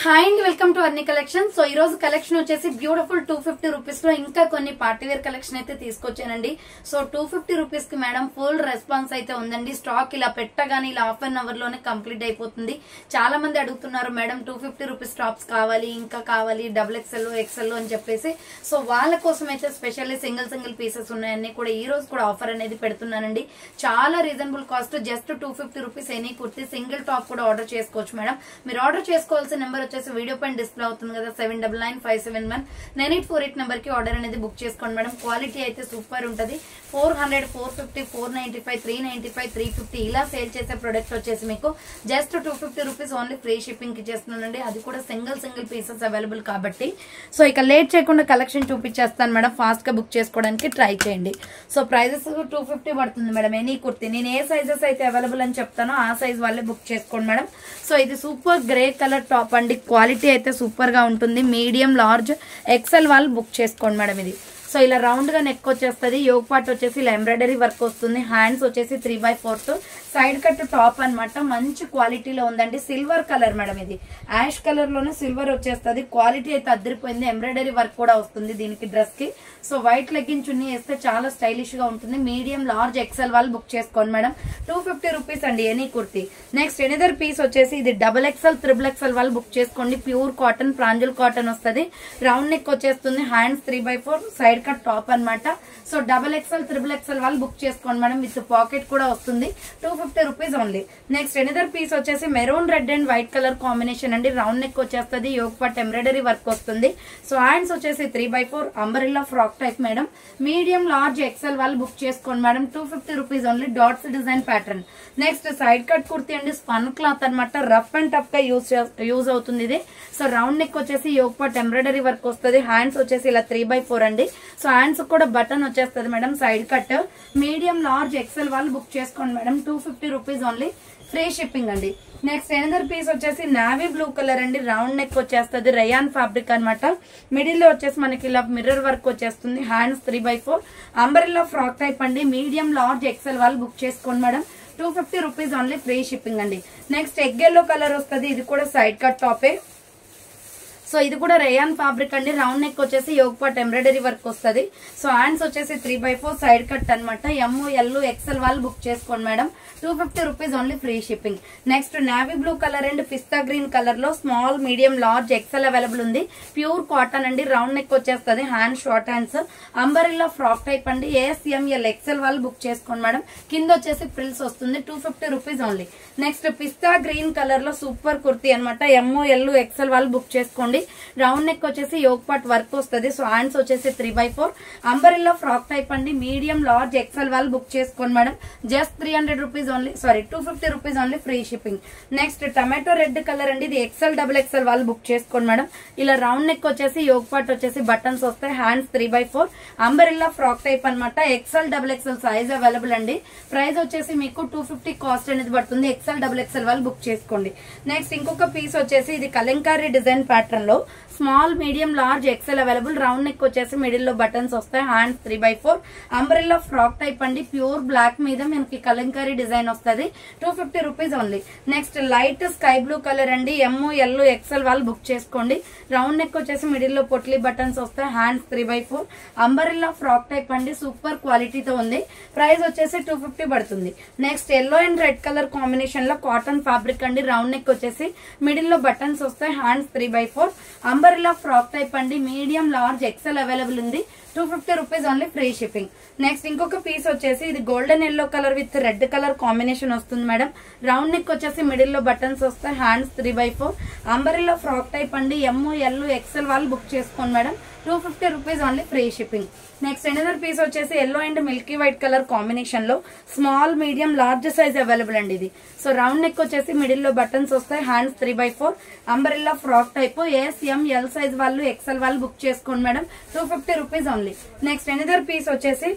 Hi and welcome to అర్ని collection. So ఈ రోజు collection వచ్చేసి బ్యూటిఫుల్ 250 రూపీస్ లో ఇంకా కొన్ని పార్టీ వేర్ కలెక్షన్ అయితే తీసుకొచ్చానండి. సో 250 రూపీస్ కి మేడం ఫుల్ రెస్పాన్స్ అయితే ఉందండి. స్టాక్ ఇలా పెట్టగానే ఇలా హాఫ్ అన్ అవర్ లోనే కంప్లీట్ అయిపోతుంది. చాలా మంది అడుగుతున్నారు మేడం 250 రూపీస్ టాప్స్ కావాలి, ఇంకా కావాలి, XXL XL అని చెప్పేసి. సో వాళ్ళ కోసం అయితే స్పెషల్లీ సింగిల్ పీసెస్ ఉన్నాయన్నీ కూడా ఈ రోజు కూడా ఆఫర్ అనేది పెడుతున్నానండి. చాలా reasonable cost, just 250 rupees any kurti single top కూడా ఆర్డర్ చేసుకోవచ్చు మేడం. మీరు ఆర్డర్ చేసుకోవాల్సిన నెంబర్ వచ్చేసి వీడియో పైన డిస్ప్లే అవుతుంది కదా, 7995719848 నెంబర్ కి ఆర్డర్ అనేది బుక్ చేసుకోండి మేడం. క్వాలిటీ అయితే సూపర్ ఉంటది. 400, 450, 495, 395, 350 ఇలా సేల్ చేసే ప్రొడక్ట్ వచ్చేసి మీకు just 250 rupees only free shipping కి చేస్తున్నానండి. అది కూడా సింగిల్ పీసెస్ అవైలబుల్ కాబట్టి. సో ఇక లేట్ చేయకుండా కలెక్షన్ చూపించేస్తాను మేడం. ఫాస్ట్ గా బుక్ చేసుకోవడానికి ట్రై చేయండి. సో ప్రైజెస్ 250 పడుతుంది మేడం ఎనీ కుర్తి. నేను ఏ సైజెస్ అయితే అవైలబుల్ అని చెప్తానో ఆ సైజ్ వాళ్ళే బుక్ చేసుకోండి మేడం. సో ఇది సూపర్ గ్రే కలర్ టాప్ అండి. క్వాలిటీ అయితే సూపర్ గా ఉంటుంది. మీడియం, లార్జ్, XL వాళ్ళు బుక్ చేసుకోండి మేడం. ఇది సో ఇలా రౌండ్ గా నెక్ వచ్చేస్తుంది. యోగ్ పార్ట్ వచ్చేసి ఇలా ఎంబ్రాయిడరీ వర్క్ వస్తుంది. హ్యాండ్స్ వచ్చేసి 3/4 సైడ్ కట్ టాప్ అనమాట. మంచి క్వాలిటీలో ఉందండి. Silver colour madam. ఇది యాష్ కలర్ లోనే సిల్వర్ వచ్చేస్తుంది. క్వాలిటీ అయితే అద్దరిపోయింది. ఎంబ్రాయిడరీ వర్క్ కూడా వస్తుంది దీనికి డ్రెస్ కి. సో వైట్ లెగ్గిన్ చున్నీ వేస్తే చాలా స్టైలిష్ గా ఉంటుంది. మీడియం, లార్జ్, XL వాళ్ళు బుక్ చేసుకోండి మేడం. 250 రూపీస్ అండి any kurti. Next another piece వచ్చేసి ఇది XXL, XXL వాళ్ళు బుక్ చేసుకోండి. ప్యూర్ కాటన్, ప్రాంజల్ కాటన్ వస్తుంది. రౌండ్ నెక్ వచ్చేస్తుంది. హ్యాండ్స్ 3/4 సైడ్ కట్ టాప్ అనమాట. సో XXL, XXL వాళ్ళు బుక్ చేసుకోండి మేడం. విత్ పాకెట్ కూడా వస్తుంది. 250 rupees only. Next another piece వచ్చేసి maroon red and white colour combination అండి. రౌండ్ నెక్ వచ్చేస్తుంది. యోగ్ పార్ట్ ఎంబ్రాయిడరీ వర్క్ వస్తుంది. సో హ్యాండ్స్ వచ్చేసి 3/4 umbrella frock type madam. Medium, large, XL వాళ్ళు బుక్ చేసుకోండి madam. 250 rupees only. Dots design pattern. Next side cut kurti అండి. Spun cloth అనమాట. Rough and tough గా use అవుతుంది ఇది. సో రౌండ్ నెక్ వచ్చేసి యోగ్ పార్ట్ ఎంబ్రాయిడరీ వర్క్ వస్తుంది. హ్యాండ్స్ వచ్చేసి ఇలా 3/4 అండి. సో హ్యాండ్స్ కూడా బటన్ వచ్చేస్తుంది madam. Side cut. Medium, large, XL వాళ్ళు బుక్ చేసుకోండి madam. 250 rupees only. Free shipping అండి. నెక్స్ట్ ఎనదర్ పీస్ వచ్చేసి నావీ బ్లూ కలర్ అండి. రౌండ్ నెక్ వచ్చేస్తుంది. రయాన్ ఫ్యాబ్రిక్ అనమాట. మిడిల్ లో వచ్చేసి మనకి ఇలా మిర్రర్ వర్క్ వచ్చేస్తుంది. హ్యాండ్స్ 3/4 అంబరిల్లా ఫ్రాక్ టైప్ అండి. మీడియం, లార్జ్, XL వాళ్ళు బుక్ చేసుకోండి madam. 250 rupees only. Free shipping అండి. నెక్స్ట్ ఎగ్ ఎల్లో కలర్ వస్తుంది. ఇది కూడా సైడ్ కట్ టాపే. సో ఇది కూడా రేయాన్ ఫ్యాబ్రిక్ అండి. రౌండ్ నెక్ వచ్చేసి యోగ్ పార్ట్ ఎంబ్రాయిడరీ వర్క్ వస్తుంది. సో హ్యాండ్స్ వచ్చేసి 3/4 సైడ్ కట్ అనమాట. ML, XL వాళ్ళు బుక్ చేసుకోండి madam. 250 rupees only. Free shipping. Next navy blue colour and pista green colour లో small, medium, large, XL available ఉంది. Pure cotton అండి. Round neck వచ్చేస్తుంది. Hand short hands. Umbrella frock type అండి. ML, XL వాళ్ళు book చేసుకోండి madam. కింద వచ్చేసి frills వస్తుంది. 250 rupees only. Next pista green colour లో సూపర్ కుర్తీ అనమాట. ML, XL వాళ్ళు బుక్ చేసుకోండి. రౌండ్ నెక్ వచ్చేసి యోగ్ పార్ట్ వర్క్ వస్తుంది. సో హ్యాండ్స్ వచ్చేసి 3/4 అంబరిల్లా ఫ్రాక్ టైప్ అండి. మీడియం, లార్జ్, XL వాళ్ళు బుక్ చేసుకోండి madam. Just 300 rupees only. 250 rupees only. Free shipping. Next tomato red colour అండి. ఇది XXL వాళ్ళు బుక్ చేసుకోండి మేడం. ఇలా రౌండ్ నెక్ వచ్చేసి యోగ్ పార్ట్ వచ్చేసి బటన్స్ వస్తాయి. హ్యాండ్స్ 3/4 అంబరిల్లా ఫ్రాక్ టైప్ అనమాట. XXL సైజ్ అవైలబుల్ అండి. ప్రైస్ వచ్చేసి మీకు 250 కాస్ట్ అనేది పడుతుంది. XXL వాళ్ళు బుక్ చేసుకోండి. నెక్స్ట్ ఇంకొక పీస్ వచ్చేసి ఇది కలంకారీ డిజైన్ ప్యాటర్న్ లో small, medium, large, XL available. Round neck వచ్చేసి మిడిల్ లో బటన్స్ వస్తాయి. హ్యాండ్స్ 3/4 అంబ్రెల్లా ఫ్రాక్ టైప్ అండి. ప్యూర్ బ్లాక్ మీద మనకి కలంకారీ డిజైన్ వస్తుంది. 250 rupees only. Next light sky blue colour అండి. ML, XL వాళ్ళు బుక్ చేసుకోండి. రౌండ్ నెక్ వచ్చేసి మిడిల్ లో పొట్లీ బటన్స్ వస్తాయి. హ్యాండ్స్ 3/4 అంబరెల్లా ఫ్రాక్ టైప్ అండి. సూపర్ క్వాలిటీతో ఉంది. ప్రైస్ వచ్చేసి 250 పడుతుంది. Next yellow and red colour combination లో కాటన్ ఫ్యాబ్రిక్ అండి. రౌండ్ నెక్ వచ్చేసి మిడిల్ లో బటన్స్ వస్తాయి. హ్యాండ్స్ 3/4 అంబరిల్లా ఫ్రాక్ టైప్ అండి. మీడియం, లార్జ్, XL అవైలబుల్ ఉంది. 250 rupees only. Free shipping. Next ఇంకొక పీస్ వచ్చేసి ఇది golden yellow colour with red colour combination వస్తుంది మేడం. రౌండ్ నెక్ వచ్చేసి మిడిల్ లో బటన్స్ వస్తాయి. హ్యాండ్స్ 3/4 అంబరిల్లా ఫ్రాక్ టైప్ అండి. ML, XL వాళ్ళు బుక్ చేసుకోండి madam. 250 rupees only. Free shipping. Next another piece వచ్చేసి yellow and milky white colour combination లో small, medium, large size available అండి ఇది. సో రౌండ్ నెక్ వచ్చేసి మిడిల్ లో బటన్స్ వస్తాయి. Hands 3/4 umbrella frock type. ML size వాళ్ళు, XL వాళ్ళు book చేసుకోండి madam. 250 rupees only. Next another piece వచ్చేసి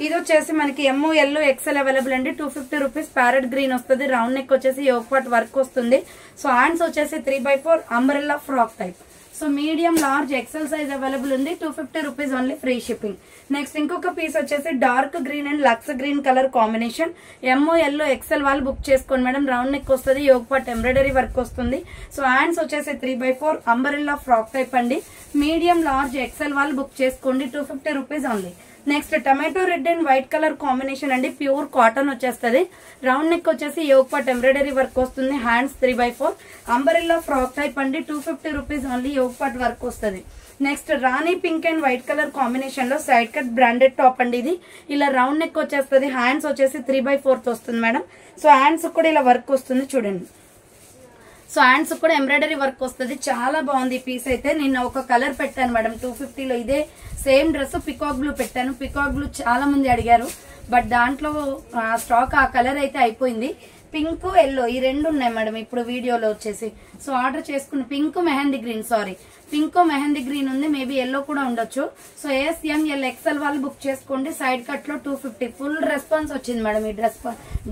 ఇది వచ్చేసి మనకి ML XL అవైలబుల్ అండి. 250 రూపీస్. ప్యారెట్ గ్రీన్ వస్తుంది. రౌండ్ నెక్ వచ్చేసి యోగ్ పార్ట్ వర్క్ వస్తుంది. సో హ్యాండ్స్ వచ్చేసి 3/4 umbrella frock type. So medium large XL size available ఉంది. 250 rupees only, free shipping. Next ఇంకొక పీస్ వచ్చేసి dark green and lux green colour combination. ML XL వాళ్ళు book చేసుకోండి madam. Round neck వస్తుంది. Yoke part embroidery work వస్తుంది. So hands వచ్చేసి 3/4 umbrella frock type అండి. Medium large XL వాళ్ళు book చేసుకోండి. 250 rupees only. Next tomato red and white colour combination అండి. Pure cotton వచ్చేస్తుంది. రౌండ్ నెక్ వచ్చేసి యోగ్ పార్ట్ ఎంబ్రాయిడరీ వర్క్ వస్తుంది. హ్యాండ్స్ 3/4 అంబ్రెల్లా ఫ్రాక్ టైప్ అండి. 250 rupees only, yoke part work వస్తుంది. Next rani pink and white colour combination లో side cut branded top అండి. ఇది ఇలా రౌండ్ నెక్ వచ్చేస్తుంది. హ్యాండ్స్ వచ్చేసి 3/4 వస్తుంది మేడం. సో హ్యాండ్స్ కూడా ఇలా వర్క్ వస్తుంది చూడండి. సో హ్యాండ్స్ కూడా ఎంబ్రాయిడరీ వర్క్ వస్తుంది. చాలా బాగుంది ఈ పీస్ అయితే. నిన్న ఒక కలర్ పెట్టాను మేడం 250లో. ఇదే సేమ్ డ్రెస్ పికాక్ బ్లూ పెట్టాను. పికాక్ బ్లూ చాలా మంది అడిగారు, బట్ దాంట్లో స్టాక్ ఆ కలర్ అయితే అయిపోయింది. పింక్ ఎల్లో ఈ రెండు ఉన్నాయి మేడం ఇప్పుడు వీడియోలో వచ్చేసి. సో ఆర్డర్ చేసుకున్న pink mehndi green, sorry pink mehndi green ఉంది. మేబీ ఎల్లో కూడా ఉండొచ్చు. సో SML XL వాళ్ళు బుక్ చేసుకోండి. సైడ్ కట్ లో 250. ఫుల్ రెస్పాన్స్ వచ్చింది మేడం ఈ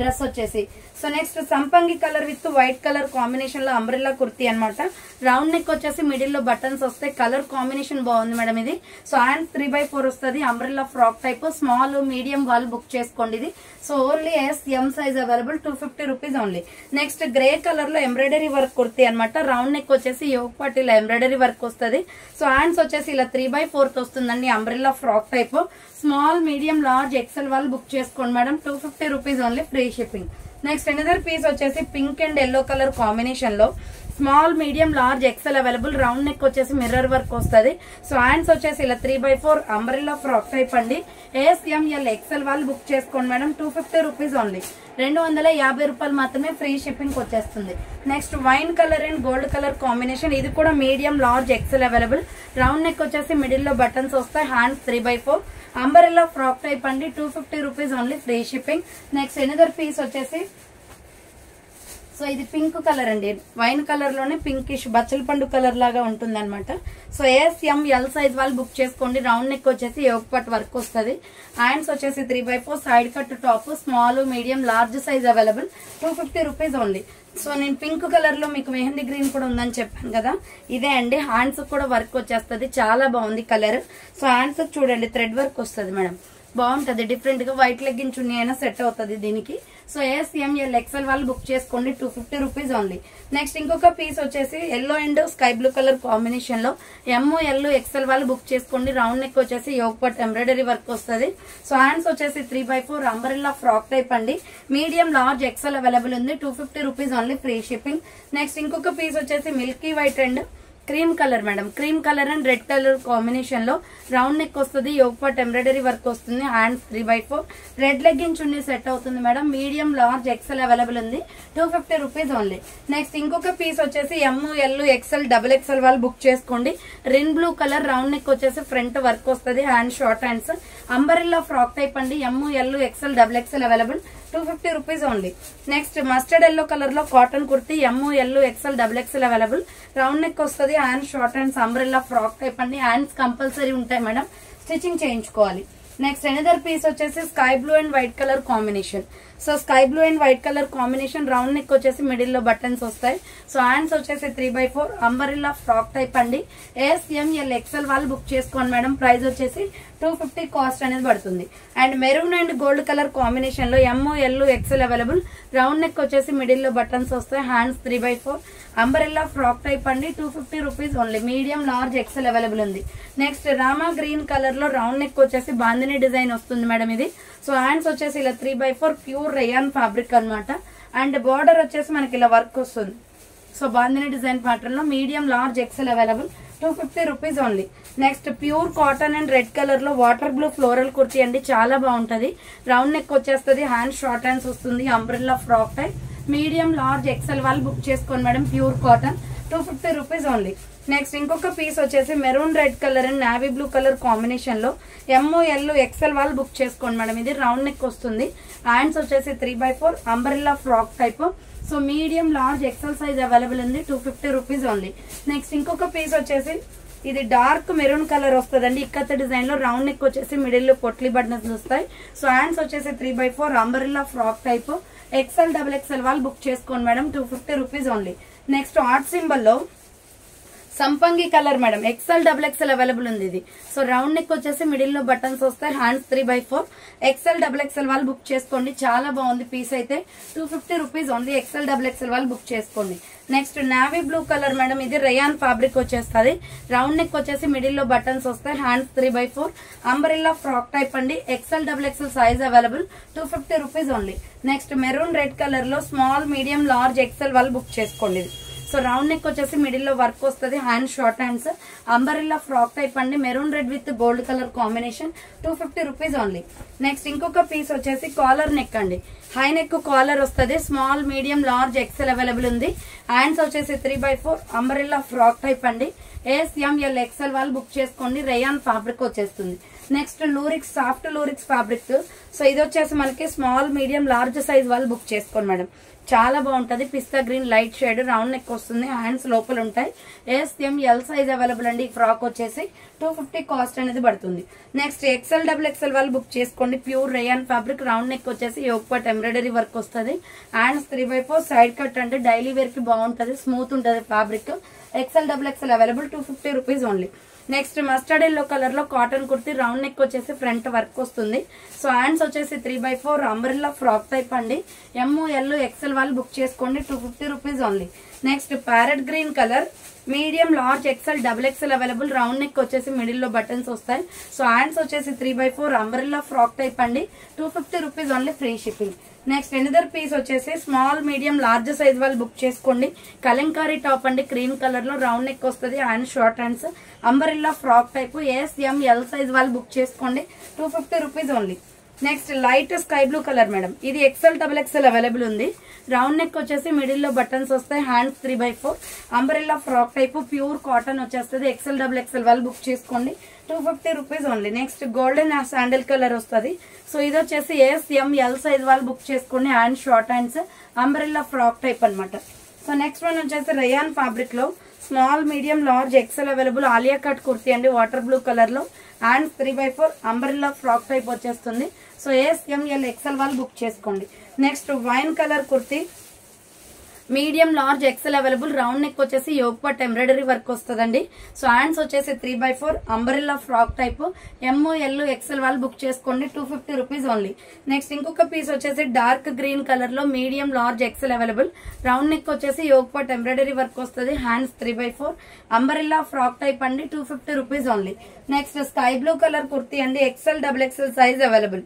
డ్రెస్ వచ్చేసి. సో నెక్స్ట్ సంపంగి colour with white colour combination లో అంబ్రెల్లా కుర్తీ అనమాట. రౌండ్ నెక్ వచ్చేసి మిడిల్ లో బటన్స్ వస్తాయి. కలర్ కాంబినేషన్ బాగుంది మేడం ఇది. సో హ్యాండ్స్ 3/4 వస్తుంది. Umbrella frock type. Small medium వాళ్ళు బుక్ చేసుకోండి ఇది. So only SM size available. 250 rupees only. Next grey colour లో ఎంబ్రాయిడరీ వర్క్ కుర్తీ అనమాట. రౌండ్ నెక్ వచ్చేసి యోగ్ పార్ట్ ఇలా ఎంబ్రాయిడరీ వర్క్ వస్తుంది. సో హ్యాండ్స్ వచ్చేసి ఇలా 3/4 వస్తుందండి. Umbrella frock type. Small medium large XL వాళ్ళు బుక్ చేసుకోండి madam. 250 rupees only, free shipping. Next another piece వచ్చేసి pink and yellow colour combination లో small medium large XL available. Round neck వచ్చేసి mirror work వస్తుంది. So hands వచ్చేసి ఇలా 3/4 umbrella frock type అండి. SML XL వాళ్ళు బుక్ చేసుకోండి మేడం. 250 రూపీస్ ఓన్లీ, 250 రూపాయలు మాత్రమే, ఫ్రీ షిప్పింగ్ వచ్చేస్తుంది. Next wine colour and gold colour combination. ఇది కూడా medium large XL available. Round neck వచ్చేసి మిడిల్ లో బటన్స్ వస్తాయి. హ్యాండ్స్ 3/4 అంబ్రెల్లా ఫ్రాక్ టైప్ అండి. 250 rupees only, free shipping. Next another piece వచ్చేసి, సో ఇది పింక్ కలర్ అండి. వైన్ కలర్ లోనే పింకిష్ బచ్చల పండు కలర్ లాగా ఉంటుంది అనమాట. సో SML సైజ్ వాళ్ళు బుక్ చేసుకోండి. రౌండ్ నెక్ వచ్చేసి యోగ్ పార్ట్ వర్క్ వస్తుంది. హ్యాండ్స్ వచ్చేసి 3/4 side cut top. Small medium large size available. 250 rupees only. So నేను పింక్ కలర్ లో మీకు మెహందీ గ్రీన్ కూడా ఉందని చెప్పాను కదా, ఇదే అండి. హ్యాండ్స్ కూడా వర్క్ వచ్చేస్తుంది. చాలా బాగుంది కలర్. సో హ్యాండ్స్ చూడండి థ్రెడ్ వర్క్ వస్తుంది మేడం. బాగుంటది, డిఫరెంట్ గా. వైట్ లెగ్గిన్ చున్నీ అయినా సెట్ అవుతుంది దీనికి. సో SML XL వాళ్ళు బుక్ చేసుకోండి. 250 రూపీస్ ఓన్లీ. నెక్స్ట్ ఇంకొక పీస్ వచ్చేసి yellow and sky blue colour combination లో ML XL వాళ్ళు బుక్ చేసుకోండి. రౌండ్ నెక్ వచ్చేసి యోగ్ పార్ట్ ఎంబ్రాయిడరీ వర్క్ వస్తుంది. సో హ్యాండ్స్ వచ్చేసి 3/4 అంబ్రెల్లా ఫ్రాక్ టైప్ అండి. మీడియం లార్జ్ XL అవైలబుల్ ఉంది. 250 rupees only, free shipping. Next ఇంకొక పీస్ వచ్చేసి Milky white and cream colour madam. Cream colour and red colour combination లో round neck వస్తుంది. Yoke part embroidery work వస్తుంది. Hands 3/4 red legging చున్నీ set అవుతుంది madam. Medium large XL available ఉంది. 250 rupees only. Next ఇంకొక piece వచ్చేసి ML XL XXL వాళ్ళు book చేసుకోండి. Rain blue colour. Round neck వచ్చేసి ఫ్రంట్ వర్క్ వస్తుంది. Hand short hands. Umbrella frock type అండి. ML XL XXL available. 250 rupees only. Next mustard yellow colour లో cotton kurti. ML XL XXL available. Round neck వస్తుంది. Hand short hands. Umbrella frock type అండి. Hands compulsory ఉంటాయి madam, stitching చేయించుకోవాలి. Next another piece వచ్చేసి sky blue and white colour combination. So sky blue and white colour combination. Round neck వచ్చేసి middle లో buttons వస్తాయి. So hands వచ్చేసి 3/4 umbrella frock type అండి. SML XL వాళ్ళు book చేసుకోండి మేడం. ప్రైస్ వచ్చేసి 250 కాస్ట్ అనేది పడుతుంది. And maroon and gold colour combination లో ML XL available. Round neck వచ్చేసి మిడిల్ లో బటన్స్ వస్తాయి. హ్యాండ్స్ 3/4 అంబరెల్లా ఫ్రాక్ టైప్ అండి. 250 rupees only. Medium large XL available ఉంది. నెక్స్ట్ రామా గ్రీన్ కలర్ లో రౌండ్ నెక్ వచ్చేసి బాందిని డిజైన్ వస్తుంది మేడం ఇది. సో హ్యాండ్స్ వచ్చేసి ఇలా 3/4 ప్యూర్ రేయాన్ ఫ్యాబ్రిక్ అనమాట. అండ్ బార్డర్ వచ్చేసి మనకి ఇలా వర్క్ వస్తుంది. సో బాందిని డిజైన్ ప్యాటర్న్ లో medium large XL available. 250 rupees only. Next pure cotton and red colour లో వాటర్ బ్లూ ఫ్లోరల్ కుర్తీ అండి. చాలా బాగుంటది. రౌండ్ నెక్ వచ్చేస్తుంది. హ్యాండ్ షార్ట్ హ్యాండ్స్ వస్తుంది. Umbrella frock type. Medium large XL వాళ్ళు బుక్ చేసుకోండి madam. Pure cotton. 250 rupees only. Next ఇంకొక piece వచ్చేసి maroon red colour and navy blue colour combination లో ML XL వాళ్ళు బుక్ చేసుకోండి మేడం. ఇది రౌండ్ నెక్ వస్తుంది. హ్యాండ్స్ వచ్చేసి 3/4 umbrella frock type. So medium large XL size available ఉంది. 250 rupees only. Next ఇంకొక పీస్ వచ్చేసి ఇది డార్క్ మెరూన్ కలర్ వస్తుందండి. ఇక్కత డిజైన్ లో రౌండ్ నెక్ వచ్చేసి మిడిల్ లో పొట్లీ బటన్స్ వస్తాయి. సో హ్యాండ్స్ వచ్చేసి 3/4 umbrella frock type. XL XXL వాళ్ళు బుక్ చేసుకోండి madam. 250 rupees only. Next art symbol లో సంపంగి colour madam. XL XXL available ఉంది ఇది. సో రౌండ్ నెక్ వచ్చేసి మిడిల్ లో బటన్స్ వస్తాయి. హ్యాండ్స్ 3/4. XL XXL వాళ్ళు బుక్ చేసుకోండి. చాలా బాగుంది పీస్ అయితే. 250 రూపీస్ ఓన్లీ. XL XXL వాళ్ళు బుక్ చేసుకోండి. Next navy blue colour madam. ఇది రేయాన్ ఫ్యాబ్రిక్ వచ్చేస్తుంది. రౌండ్ నెక్ వచ్చేసి మిడిల్ లో బటన్స్ వస్తాయి. హ్యాండ్స్ 3/4 అంబరిల్లా ఫ్రాక్ టైప్ అండి. XL XXL size available. 250 rupees only. Next maroon red colour లో స్మాల్ మీడియం లార్జ్ XL వాళ్ళు బుక్ చేసుకోండి. సో రౌండ్ నెక్ వచ్చేసి మిడిల్ లో వర్క్ వస్తుంది. Hand short hands umbrella frock type అండి. Maroon red with gold colour combination. 250 rupees only. Next ఇంకొక piece వచ్చేసి collar neck అండి. హై నెక్ కాలర్ వస్తుంది. Small medium large XL available ఉంది. Hands వచ్చేసి 3/4 అంబరిల్లా ఫ్రాక్ టైప్ అండి. SML XL వాళ్ళు book చేసుకోండి. రేయాన్ ఫ్యాబ్రిక్ వచ్చేస్తుంది. Next lurex soft lurex fabric. So ఇది వచ్చేసి మనకి స్మాల్ మీడియం లార్జ్ సైజ్ వాళ్ళు బుక్ చేసుకోండి మేడం. చాలా బాగుంటది. Pista green light shade round neck వస్తుంది. హ్యాండ్స్ లోపల ఉంటాయి. SML సైజ్ అవైలబుల్ అండి. ఈ ఫ్రాక్ వచ్చేసి 250 కాస్ట్ అనేది పడుతుంది. నెక్స్ట్ XL XXL వాళ్ళు బుక్ చేసుకోండి. Pure rayon fabric. Round neck వచ్చేసి యోక్ పార్ట్ ఎంబ్రాయిడరీ వర్క్ వస్తుంది. హ్యాండ్స్ 3/4 సైడ్ కట్ అంటే డైలీ వేర్ కి బాగుంటది. స్మూత్ ఉంటది fabric. XL XXL available. 250 rupees only. Next mustard yellow colour లో కాటన్ కుర్తి. రౌండ్ నెక్ వచ్చేసి ఫ్రంట్ వర్క్ వస్తుంది. సో హ్యాండ్స్ వచ్చేసి 3/4 అంబ్రెల్లా ఫ్రాక్ టైప్ అండి. ML XL వాళ్ళు బుక్ చేసుకోండి. 250 rupees only. Next parrot green colour medium large XL XXL available. Round neck వచ్చేసి middle లో buttons వస్తాయి. సో హ్యాండ్స్ వచ్చేసి 3/4 అంబ్రెల్లా ఫ్రాక్ టైప్ అండి. 250 rupees only. Free shipping. Next another piece వచ్చేసి small medium large size వాళ్ళు book చేసుకోండి. Kalamkari top అండి. Cream colour లో రౌండ్ నెక్ వస్తుంది. Hand short hands umbrella frock type. SML size వాళ్ళు బుక్ చేసుకోండి. 250 rupees only. Next light sky blue colour madam. ఇది XL XXL available ఉంది. రౌండ్ నెక్ వచ్చేసి మిడిల్ లో బటన్స్ వస్తాయి. Hands 3/4 umbrella frock type. Pure cotton వచ్చేస్తుంది. XL XXL వాళ్ళు book చేసుకోండి. 250 rupees only. Next golden sandal colour వస్తుంది. సో ఇది వచ్చేసి SML సైజ్ వాళ్ళు బుక్ చేసుకోండి. Hand short hands umbrella frock type అనమాట. సో నెక్స్ట్ వన్ వచ్చేసి రేయాన్ ఫ్యాబ్రిక్ లో small medium large XL available. Alia cut kurti అండి. వాటర్ బ్లూ కలర్ లో హ్యాండ్స్ 3/4 అంబరిల్లా ఫ్రాక్ టైప్ వచ్చేస్తుంది. సో SML XL వాళ్ళు బుక్ చేసుకోండి. Next wine colour kurti medium large XL available. Round neck వచ్చేసి yoke part embroidery work వస్తుందండి. So hands వచ్చేసి 3/4 umbrella frock type. ML XL వాళ్ళు book చేసుకోండి. 250 rupees only. Next ఇంకొక piece వచ్చేసి డార్క్ గ్రీన్ కలర్ లో medium large XL available. Round neck వచ్చేసి yoke part embroidery work వస్తుంది. హ్యాండ్స్ 3/4 అంబరిల్లా ఫ్రాక్ టైప్ అండి. 250 rupees only. Next sky blue colour kurti అండి. XL XXL size available.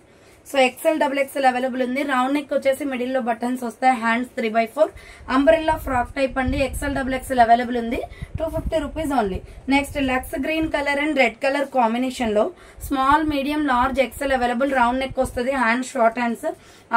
So XL XXL available ఉంది. Round neck వచ్చేసి middle లో buttons వస్తాయి. Hands 3/4 umbrella frock type అండి. XL XXL available ఉంది. 250 rupees only. Next lux green colour and red colour combination లో small medium large XL available. Round neck వస్తుంది. Hand short hands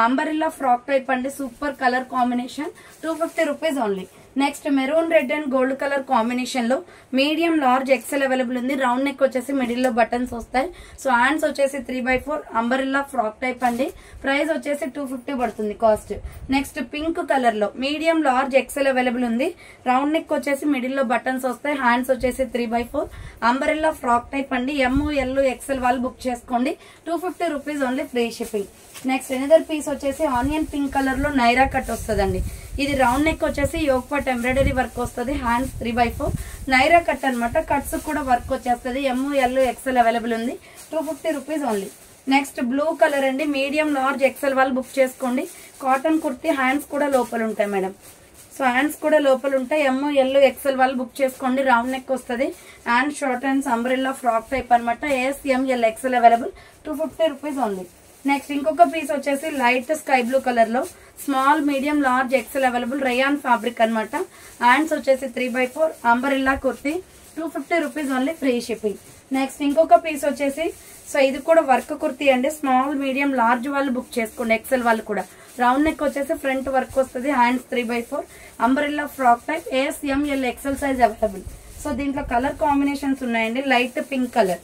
umbrella frock type అండి. Super colour combination. 250 rupees only. Next maroon red and gold colour combination లో medium large XL available ఉంది. Round neck వచ్చేసి middle లో buttons వస్తాయి. So hands వచ్చేసి 3/4 umbrella frock type అండి. Price వచ్చేసి 250 పడుతుంది కాస్ట్. నెక్స్ట్ పింక్ కలర్ లో మీడియం లార్జ్ XL అవైలబుల్ ఉంది. రౌండ్ నెక్ వచ్చేసి మిడిల్ లో బటన్స్ వస్తాయి. హ్యాండ్స్ వచ్చేసి 3/4 అంబరిల్లా ఫ్రాక్ టైప్ అండి. ML XL వాళ్ళు బుక్ చేసుకోండి. 250 rupees only. Free shipping. Next another piece వచ్చేసి ఆనియన్ పింక్ కలర్ లో నైరా కట్ వస్తుందండి. ఇది రౌండ్ నెక్ వచ్చేసి యోక్ పార్ట్ ఎంబ్రాయిడరీ వర్క్ వస్తుంది. హ్యాండ్స్ 3/4 నైరా కట్ అనమాట. కట్స్ కూడా వర్క్ వచ్చేస్తుంది. ML XL అవైలబుల్ ఉంది. 250 rupees only. Next blue colour అండి. మీడియం లార్జ్ XL వాళ్ళు బుక్ చేసుకోండి. కాటన్ కుర్తీ. హ్యాండ్స్ కూడా లోపల ఉంటాయి మేడం. సో హ్యాండ్స్ కూడా లోపల ఉంటాయి. ML XL వాళ్ళు బుక్ చేసుకోండి. రౌండ్ నెక్ వస్తుంది. Hand short hands umbrella frock type అనమాట. SML XL available. 250 rupees only. Next ఇంకొక పీస్ వచ్చేసి లైట్ స్కై బ్లూ కలర్ లో small medium large XL available. Rayon fabric అనమాట. హ్యాండ్స్ వచ్చేసి 3/4 umbrella kurti. 250 rupees only. Free shipping. Next ఇంకొక piece వచ్చేసి so ఇది కూడా వర్క్ కుర్తీ అండి. స్మాల్ మీడియం లార్జ్ వాళ్ళు బుక్ చేసుకోండి. XL వాళ్ళు కూడా. రౌండ్ నెక్ వచ్చేసి ఫ్రంట్ వర్క్ వస్తుంది. Hands 3/4 umbrella frock type. SML XL size available. So దీంట్లో కలర్ కాంబినేషన్స్ ఉన్నాయండి. Light pink colour.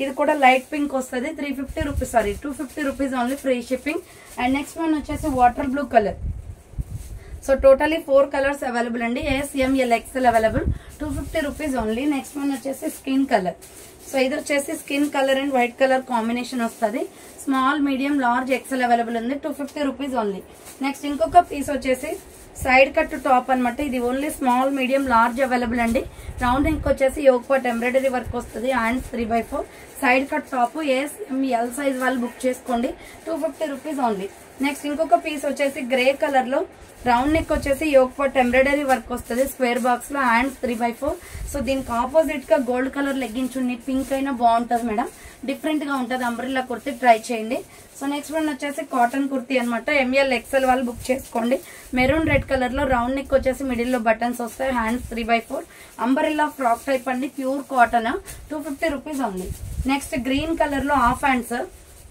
ఇది కూడా లైట్ పింక్ వస్తుంది. 350 rupees sorry 250 rupees only. Free shipping. And next one వచ్చేసి water blue colour. So totally 4 colours available అండి. S, M, L, XL available. 250 rupees only. Next one వచ్చేసి skin colour. So ఇది వచ్చేసి skin colour and white colour combination వస్తుంది. Small, medium, large, XL available ఉంది. 250 rupees only. Next ఇంకొక piece వచ్చేసి side cut top అనమాట. ఇది only small, medium, large available అండి. రౌండ్ నెక్ వచ్చేసి యోక్ పార్ట్ ఎంబ్రాయిడరీ వర్క్ వస్తుంది. Hands 3/4 side cut top. S, M, L size వాళ్ళు book చేసుకోండి. 250 రూపీస్ ఓన్లీ. నెక్స్ట్ ఇంకొక పీస్ వచ్చేసి గ్రే కలర్ లో రౌండ్ నెక్ వచ్చేసి యోక్ పార్ట్ ఎంబ్రాయిడరీ వర్క్ వస్తుంది. స్క్వేర్ బాక్స్ లో హ్యాండ్స్ 3/4. సో దీనికి ఆపోజిట్ గా గోల్డ్ కలర్ లెగ్గింగ్స్ ఉన్నాయి. పింక్ అయినా బాగుంటది మేడం, డిఫరెంట్ గా ఉంటది. అంబ్రెల్లా కుర్తీ ట్రై చేయండి. సో నెక్స్ట్ వన్ వచ్చేసి కాటన్ కుర్తీ అనమాట. ఎంఎల్, ఎక్స్ఎల్ వాళ్ళు బుక్ చేసుకోండి. మెరూన్ రెడ్ కలర్ లో రౌండ్ నెక్ వచ్చేసి మిడిల్ లో బటన్స్ వస్తాయి. హ్యాండ్స్ 3/4 అంబ్రెల్లా ఫ్రాక్ టైప్ అండి. Pure cotton. 250 rupees only. Next green colour లో హాఫ్ హ్యాండ్స్.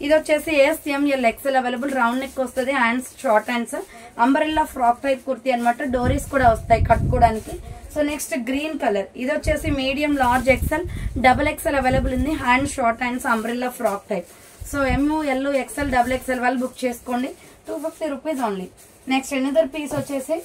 ఇది వచ్చేసి S, M, L, XL available. Round neck వస్తుంది. Hands short hands. Umbrella frock type kurti అనమాట. డోరీస్ కూడా వస్తాయి కట్టుకోవడానికి. So next green colour. ఇది వచ్చేసి medium, large, XL, double XL available ఉంది. Hand short hands umbrella frock type. So M, L, XL, double XL వాళ్ళు బుక్ చేసుకోండి. 250 rupees only. Next another piece వచ్చేసి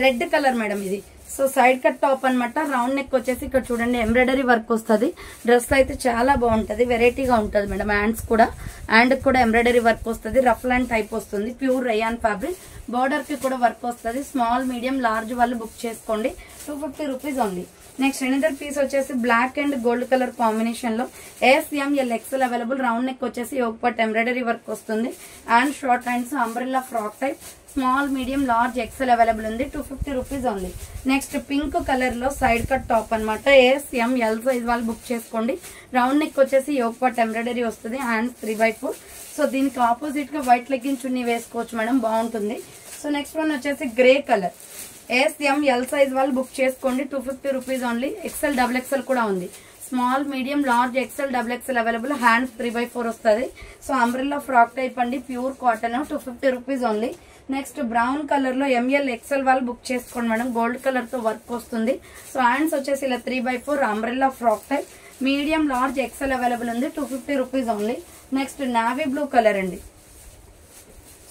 రెడ్ కలర్ మేడం. ఇది so side cut top అనమాట. Round neck వచ్చేసి ఇక్కడ చూడండి embroidery work వస్తుంది. డ్రెస్ అయితే చాలా బాగుంటది, వెరైటీగా ఉంటుంది మేడం. హ్యాండ్స్ కూడా ఎంబ్రాయిడరీ వర్క్ వస్తుంది. రఫ్ ల్యాండ్ టైప్ వస్తుంది. Pure rayon fabric. బార్డర్ కి కూడా వర్క్ వస్తుంది. స్మాల్, మీడియం, లార్జ్ వాళ్ళు బుక్ చేసుకోండి. 250 rupees only. Next another piece వచ్చేసి black and gold colour combination లో S, M, L, XL available. Round neck వచ్చేసి యోక్ పార్ట్ ఎంబ్రాయిడరీ వర్క్ వస్తుంది. And short hands umbrella frock type. Small, medium, large, XL available ఉంది. 250 rupees only. Next pink colour లో side cut top అనమాట. Yes, M, L size వాళ్ళు book చేసుకోండి. Round neck వచ్చేసి yoke part embroidery వస్తుంది. Hands 3/4. So దీనికి opposite గా white legging చున్నీ వేసుకోవచ్చు మేడం, బాగుంటుంది. సో నెక్స్ట్ వన్ వచ్చేసి grey colour. Yes, M, L size వాళ్ళు బుక్ చేసుకోండి. 250 rupees only. XL, double XL కూడా ఉంది. Small, medium, large, XL, double XL available. Hands 3/4 వస్తుంది. సో అంబ్రెల్లా ఫ్రాక్ టైప్ అండి. Pure cotton. 250 rupees only. Next brown colour లో M L, XL వాళ్ళు book చేసుకోండి madam. Gold colour తో work వస్తుంది. So hands వచ్చేసి ఇలా 3/4 umbrella frock type. Medium, large, XL available ఉంది. 250 rupees only. Next navy blue colour అండి.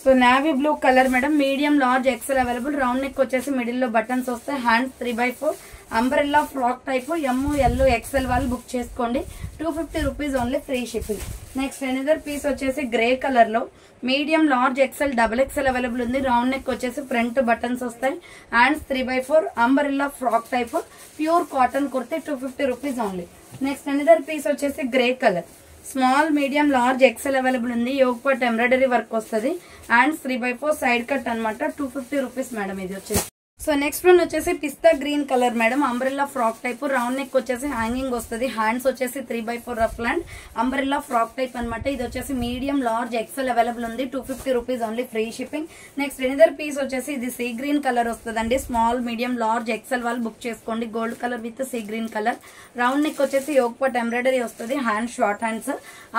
So navy blue colour madam. Medium, large, XL available. Round neck వచ్చేసి middle లో buttons వస్తాయి. Hands 3/4 umbrella frock type. M, L, XL వాళ్ళు book చేసుకోండి. 250 rupees only. Free shipping. Next another piece వచ్చేసి grey colour లో medium, large, XL, double XL available ఉంది. Round neck వచ్చేసి front buttons వస్తాయి. Hands 3/4 umbrella frock type. Pure cotton kurti. 250 rupees only. Next another piece వచ్చేసి grey colour. Small, medium, large, XL available ఉంది. Yoke part embroidery work వస్తుంది. Hands 3/4 side cut అనమాట. 250 rupees madam ఇది వచ్చేసి. So next one వచ్చేసి pista green colour madam. Umbrella frock type. Round neck వచ్చేసి hanging వస్తుంది. Hands వచ్చేసి 3/4 ruffled umbrella frock type అనమాట. ఇది వచ్చేసి మీడియం, లార్జ్, ఎక్స్ఎల్ అవైలబుల్ ఉంది. 250 rupees only. Free shipping. Next another piece వచ్చేసి ఇది సీ గ్రీన్ కలర్ వస్తుందండి. స్మాల్, మీడియం, లార్జ్, ఎక్స్ఎల్ వాళ్ళు బుక్ చేసుకోండి. Gold colour with sea green colour. Round neck వచ్చేసి యోక్ పార్ట్ ఎంబ్రాయిడరీ వస్తుంది. Hand short hands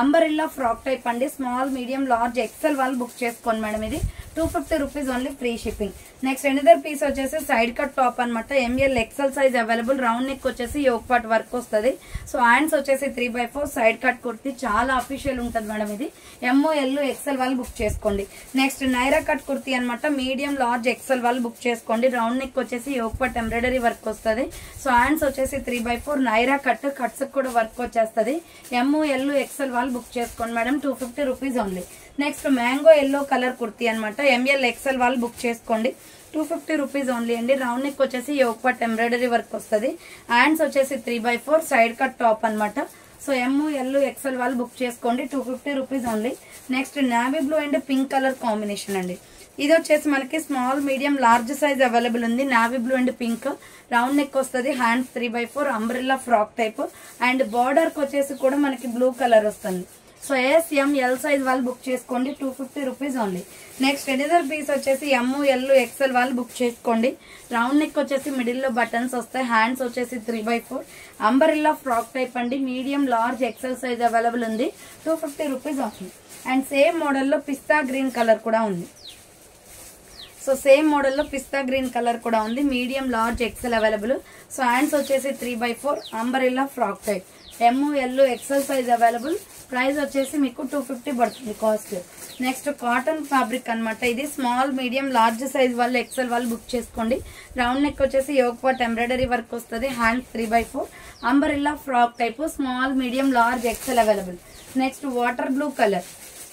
umbrella frock type అండి. Small, medium, large, XL వాళ్ళు book చేసుకోండి మేడం. ఇది 250 rupees only. Free shipping. Next another piece వచ్చేసి side cut top అనమాట. ML, XL size available. Round neck వచ్చేసి yoke part work వస్తుంది. So hands వచ్చేసి 3/4 side cut kurti. చాలా అఫీషియల్ ఉంటుంది మేడం ఇది. ఎమ్, ఎల్, ఎక్స్ఎల్ వాళ్ళు బుక్ చేసుకోండి. నెక్స్ట్ నైరా కట్ కుర్తీ అనమాట. మీడియం, లార్జ్, ఎక్స్ఎల్ వాళ్ళు బుక్ చేసుకోండి. రౌండ్ నెక్ వచ్చేసి యోక్ పార్ట్ ఎంబ్రాయిడరీ వర్క్ వస్తుంది. సో హ్యాండ్స్ వచ్చేసి 3/4 నైరా కట్. కట్స్ కూడా వర్క్ వచ్చేస్తుంది. ఎమ్, ఎల్, ఎక్స్ఎల్ వాళ్ళు బుక్ చేసుకోండి madam. 250 rupees only. Next mango yellow colour kurti అనమాట. ఎంఎల్, ఎక్స్ఎల్ వాళ్ళు బుక్ చేసుకోండి. 250 రూపీస్ ఓన్లీ అండి. రౌండ్ నెక్ వచ్చేసి యోక్ పార్ట్ ఎంబ్రాయిడరీ వర్క్ వస్తుంది. హ్యాండ్స్ వచ్చేసి 3/4 సైడ్ కట్ టాప్ అనమాట. సో ఎమ్, ఎల్, ఎక్స్ఎల్ వాళ్ళు బుక్ చేసుకోండి. 250 rupees only. Next navy blue and pink colour combination అండి. ఇది వచ్చేసి మనకి small, medium, large size available ఉంది. Navy blue and pink. Round neck వస్తుంది. Hands 3/4 umbrella frock type. And border కి వచ్చేసి కూడా మనకి బ్లూ కలర్ వస్తుంది. So S, M, L size వాళ్ళు బుక్ చేసుకోండి. 250 rupees only. Next another piece వచ్చేసి ఎమ్, ఎల్, ఎక్స్ఎల్ వాళ్ళు బుక్ చేసుకోండి. రౌండ్ నెక్ వచ్చేసి మిడిల్ లో బటన్స్ వస్తాయి. హ్యాండ్స్ వచ్చేసి 3/4 అంబ్రెల్లా ఫ్రాక్ టైప్ అండి. Medium, large, XL size available ఉంది. 250 రూపీస్ ఓన్లీ. అండ్ సేమ్ మోడల్లో పిస్తా గ్రీన్ కలర్ కూడా ఉంది. సో సేమ్ మోడల్లో పిస్తా గ్రీన్ కలర్ కూడా ఉంది. Medium, large, XL available. So hands వచ్చేసి 3/4 umbrella frock type. M, L, XL size available. Price వచ్చేసి మీకు 250 పడుతుంది కాస్ట్. నెక్స్ట్ కాటన్ ఫ్యాబ్రిక్ అన్నమాట. ఇది స్మాల్ మీడియం లార్జ్ సైజ్ వాళ్ళు ఎక్సెల్ వాళ్ళు బుక్ చేసుకోండి. రౌండ్ నెక్ వచ్చేసి యోగ్ పార్ట్ ఎంబ్రాయిడరీ వర్క్ వస్తుంది. Hands 3/4 umbrella frock type small medium large XL available. Next water blue colour.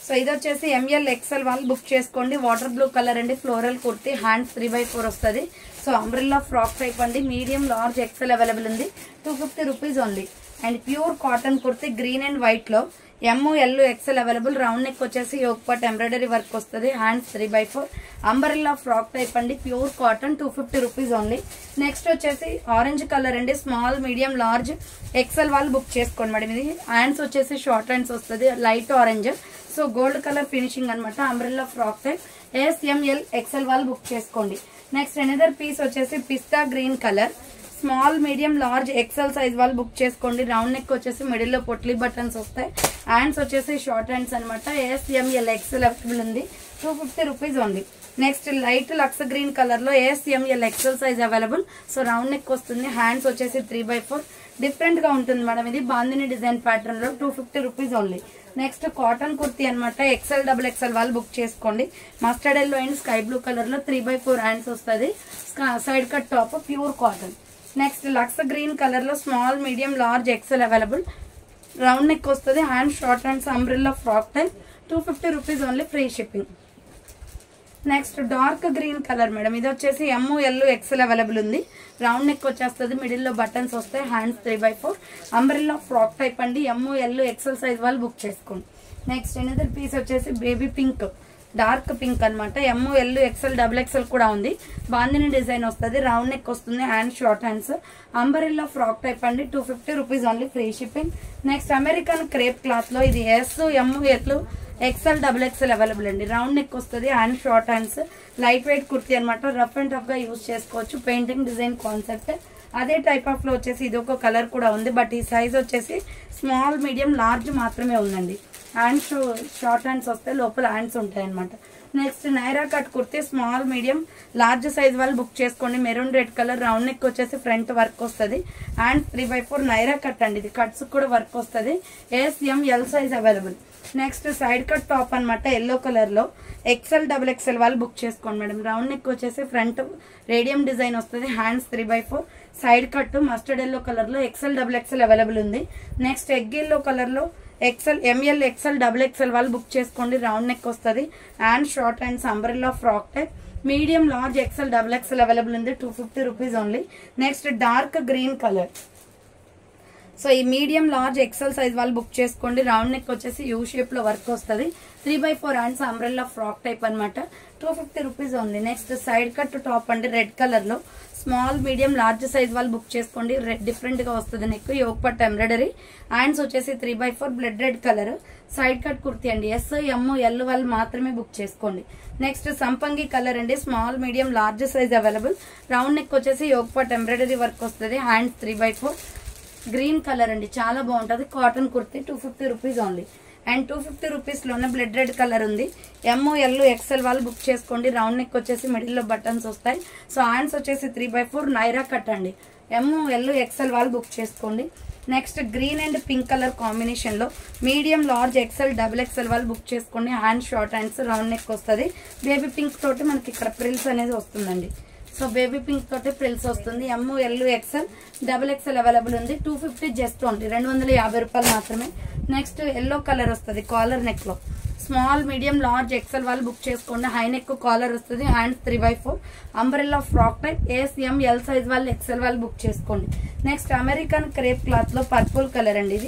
So ఇది వచ్చేసి ఎంఎల్ ఎక్సెల్ వాళ్ళు బుక్ చేసుకోండి. వాటర్ బ్లూ కలర్ అండి, ఫ్లోరల్ కుర్తీ, హ్యాండ్స్ 3/4 వస్తుంది. సో అంబ్రెల్లా ఫ్రాక్ టైప్ అండి, medium large XL available ఉంది. 250 rupees only. And pure cotton kurti green and white లో ML XL available. Round neck వచ్చేసి యోగ్ పార్ట్ ఎంబ్రాయిడరీ వర్క్ వస్తుంది. Hands 3/4 umbrella frock type అండి, pure cotton. 250 rupees only. Next వచ్చేసి orange colour అండి, small medium large XL వాళ్ళు book చేసుకోండి madam. ఇది hands వచ్చేసి షార్ట్ హ్యాండ్స్ వస్తుంది, light orange. So gold colour finishing అనమాట. Umbrella frock type SML XL వాళ్ళు బుక్ చేసుకోండి. నెక్స్ట్ ఎనదర్ పీస్ వచ్చేసి pista green colour, small medium large XL size వాళ్ళు బుక్ చేసుకోండి. రౌండ్ నెక్ వచ్చేసి మిడిల్ లో పొట్లీ బటన్స్ వస్తాయి. హ్యాండ్స్ వచ్చేసి షార్ట్ హ్యాండ్స్ అనమాట. SML ఎక్సెల్ అవైలబుల్ ఉంది. 250 rupees only. Next light lux green colour లో SML XL size available. So round neck వస్తుంది. హ్యాండ్స్ వచ్చేసి 3/4 డిఫరెంట్ గా ఉంటుంది మేడం. ఇది బాందిని డిజైన్ ప్యాటర్న్ లో 250 rupees only. Next cotton kurti అనమాట. XL వాళ్ళు బుక్ చేసుకోండి. Mustard yellow and sky blue colour లో 3/4 హ్యాండ్స్ వస్తుంది. Side cut top pure cotton. Next lux green colour లో small medium large XL available. Round neck వస్తుంది. Hand short hands umbrella frock type. 250 rupees only, free shipping. Next dark green colour madam. ఇది వచ్చేసి ML XL available ఉంది. Round neck వచ్చేస్తుంది, middle లో buttons వస్తాయి. Hands 3/4 umbrella frock type అండి. ML XL size వాళ్ళు book చేసుకోండి. నెక్స్ట్ ఎనదర్ పీస్ వచ్చేసి బేబీ పింక్, డార్క్ పింక్ అనమాట. ML XL కూడా ఉంది. బాందిని డిజైన్ వస్తుంది. రౌండ్ నెక్ వస్తుంది. Hand short hands umbrella frock type అండి. 250 rupees only, free shipping. Next American crepe cloth లో ఇది ML XL అవైలబుల్ అండి. రౌండ్ నెక్ వస్తుంది. Hand short hands, light weight kurti అనమాట. రఫ్ అండ్ టఫ్ గా యూజ్ చేసుకోవచ్చు. Painting design concept. అదే type of లో వచ్చేసి ఇది ఒక కలర్ కూడా ఉంది. బట్ ఈ సైజ్ వచ్చేసి స్మాల్ మీడియం లార్జ్ మాత్రమే ఉందండి. హ్యాండ్స్ షార్ట్ హ్యాండ్స్ వస్తాయి, లోపల హ్యాండ్స్ ఉంటాయి అనమాట. Next Naira cut kurti small medium large size వాళ్ళు బుక్ చేసుకోండి. Maroon red colour. Round neck వచ్చేసి ఫ్రంట్ వర్క్ వస్తుంది. హ్యాండ్స్ 3/4 నైరా కట్ అండి. ఇది కట్స్ కూడా వర్క్ వస్తుంది. SML size available. Next side cut top అనమాట. ఎల్లో కలర్ లో XL వాళ్ళు బుక్ చేసుకోండి మేడం. రౌండ్ నెక్ వచ్చేసి ఫ్రంట్ రేడియం డిజైన్ వస్తుంది. Hands 3/4 side cut mustard yellow colour లో XL అవైలబుల్ ఉంది. నెక్స్ట్ ఎగ్ ఎల్లో కలర్ లో ML XL వాళ్ళు బుక్ చేసుకోండి. రౌండ్ నెక్ వస్తుంది. Hand short hands umbrella frock type. Medium large XL available ఉంది. 250 rupees only. Next dark green colour. So ఈ medium large XL size వాళ్ళు book చేసుకోండి. Round neck వచ్చేసి U shape లో work వస్తుంది. 3/4 హ్యాండ్స్ అంబ్రెల్లా ఫ్రాక్ టైప్ అనమాట. 250 rupees ఉంది. Next side cut top అండి, రెడ్ కలర్ లో స్మాల్ మీడియం లార్జ్ సైజ్ వాళ్ళు బుక్ చేసుకోండి. డిఫరెంట్ గా వస్తుంది నెక్. యోగ్ పట్ ఎంబ్రాయిడరీ. హ్యాండ్స్ వచ్చేసి 3/4 blood red colour. Side cut kurti అండి. SML వాళ్ళు మాత్రమే బుక్ చేసుకోండి. నెక్స్ట్ సంపంగి కలర్ అండి, small medium large size available. Round neck వచ్చేసి యోగ్ పట్ ఎంబ్రాయిడరీ వర్క్ వస్తుంది. హ్యాండ్స్ 3/4 గ్రీన్ కలర్ అండి, చాలా బాగుంటది. Cotton kurti 250 rupees only. And 250 rupees లోనే బ్లడ్ రెడ్ కలర్ ఉంది. ML XL వాళ్ళు బుక్ చేసుకోండి. రౌండ్ నెక్ వచ్చేసి మిడిల్ లో బటన్స్ వస్తాయి. సో హ్యాండ్స్ వచ్చేసి 3/4 నైరా కట్ అండి. ML XL వాళ్ళు బుక్ చేసుకోండి. Next green and pink colour combination లో మీడియం లార్జ్ XL వాళ్ళు బుక్ చేసుకోండి. Hand short hands, round neck వస్తుంది. బేబీ పింక్ తోటి మనకి ఇక్కడ ప్రిల్స్ అనేది వస్తుందండి. సో బేబీ పింక్ తోటి ప్రిల్స్ వస్తుంది. ML XL అవైలబుల్ ఉంది. 250 జస్ట్ ఓన్లీ, 250 రూపాయలు మాత్రమే. నెక్స్ట్ ఎల్లో కలర్ వస్తుంది కాలర్ నెక్ లో. స్మాల్ మీడియం లార్జ్ XL వాళ్ళు బుక్ చేసుకోండి. హై నెక్ కాలర్ వస్తుంది. Hands 3/4 umbrella frock type. SML size వాళ్ళు XL వాళ్ళు బుక్ చేసుకోండి. నెక్స్ట్ అమెరికన్ క్రేప్ క్లాత్ లో పర్పుల్ కలర్ అండి.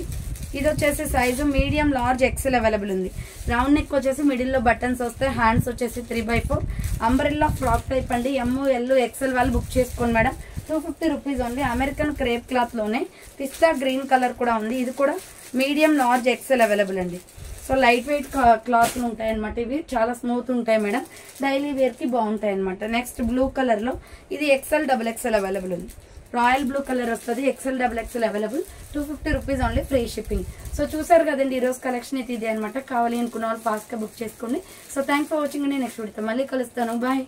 ఇది వచ్చేసి size medium large XL available ఉంది. రౌండ్ నెక్ వచ్చేసి మిడిల్ లో బటన్స్ వస్తాయి. హ్యాండ్స్ వచ్చేసి 3/4 అంబ్రెల్లా ఫ్రాక్ టైప్ అండి. ML XL వాళ్ళు బుక్ చేసుకోండి madam. 250 rupees only. American crepe cloth లోనే పిస్తా గ్రీన్ కలర్ కూడా ఉంది. ఇది కూడా మీడియం లార్జ్ XL అవైలబుల్ అండి. సో లైట్ వెయిట్ క్లాత్ ఉంటాయి అనమాట. ఇవి చాలా స్మూత్ ఉంటాయి మేడం. డైలీ వేర్ కి బాగుంటాయి అనమాట. నెక్స్ట్ బ్లూ కలర్ లో ఇది XL అవైలబుల్ ఉంది. రాయల్ బ్లూ కలర్ వస్తుంది. XL available. 250 rupees only, free shipping. So చూసారు కదండి, ఈ రోజు కలెక్షన్ అయితే ఇది అనమాట. కావాలి అనుకున్న వాళ్ళు ఫాస్ట్ గా బుక్ చేసుకోండి. సో థ్యాంక్స్ ఫర్ వాచింగ్ అండి. నెక్స్ట్ వీడియోతో మళ్ళీ కలుస్తాను. బాయ్.